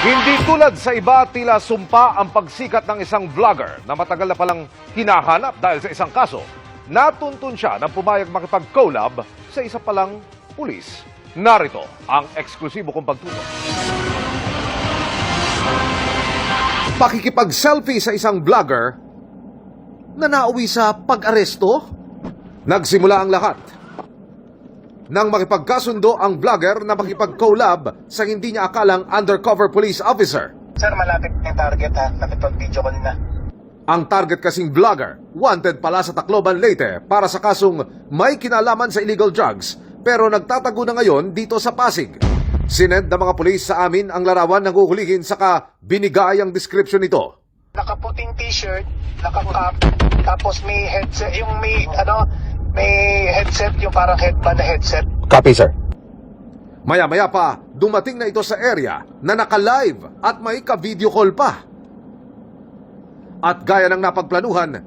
Hindi tulad sa iba, tila sumpa ang pagsikat ng isang vlogger na matagal na palang hinahanap dahil sa isang kaso. Natuntun siya ng pumayag makipag-collab sa isa palang pulis. Narito ang eksklusibo kong pagtutok. Pakikipag-selfie sa isang vlogger na nauwi sa pag-aresto? Nagsimula ang lahat nang makipagkasundo ang vlogger na makipag-collab sa hindi niya akalang undercover police officer. Sir, malapit na yung target ha. Nakipag-video call na. Ang target kasing vlogger, wanted pala sa Tacloban Leyte para sa kasong may kinalaman sa illegal drugs pero nagtatago na ngayon dito sa Pasig. Sinend ng mga pulis sa amin ang larawan ng huhulihin saka binigay ang description nito. Nakaputing t-shirt, naka-cap, tapos may headset, yung may headset, yung parang headband na headset. Copy, sir. Maya-maya pa, dumating na ito sa area na naka-live at may ka-video call pa. At gaya ng napagplanuhan,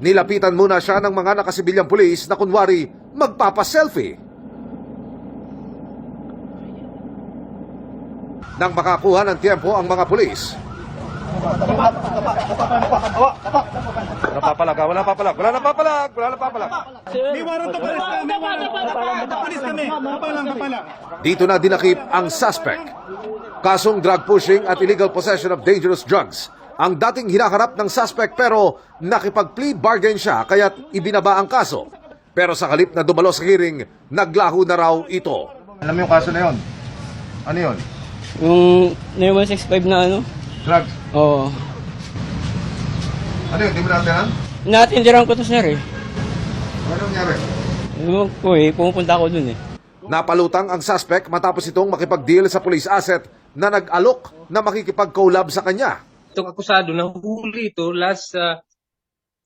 nilapitan muna siya ng mga nakasibilyang pulis na kunwari magpapaselfie. Nang makakuha ng tiempo ang mga pulis, wala napapalag. May warrant of arrest kami. Papalis kami. Papalang. Dito na dinakip ang suspect. Kasong drug pushing at illegal possession of dangerous drugs. Ang dating hinaharap ng suspect pero nakipag-plea bargain siya kaya't ibinaba ang kaso. Pero sa halip na dumalo sa hearing, naglaho na raw ito. Alam mo yung kaso na yun? Ano yun? Yung 165 na ano? Drugs? Oo. Ano yun? Di mo natin? Natindiran ko to, sir, eh. Ano nangyari? Ewan ko, eh. Pumunta ako dun, eh. Napalutang ang suspect matapos itong makipag-deal sa police asset na nag-alok na makikipag-collab sa kanya. Itong akusado na huli ito last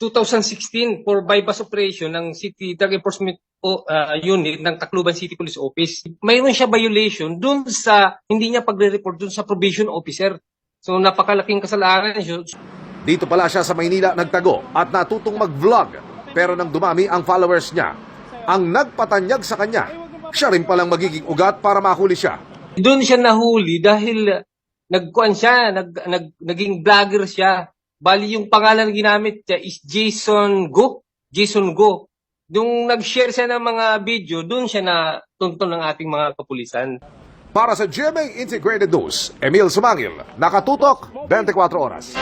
2016 for bypass operation ng City Drug Enforcement Unit ng Tacloban City Police Office. Mayroon siya violation dun sa hindi niya pagre-report dun sa probation officer. So napakalaking kasalanan siya. Dito pala siya sa Maynila nagtago at natutong mag-vlog. Pero nang dumami ang followers niya, ang nagpatanyag sa kanya, siya rin palang magiging ugat para mahuli siya. Doon siya nahuli dahil naging vlogger siya. Bali yung pangalan na ginamit niya is Jason Go. Nung nag-share siya ng mga video, doon siya na tuntun ng ating mga kapulisan. Para sa GMA Integrated News, Emil Sumangil, nakatutok 24 oras.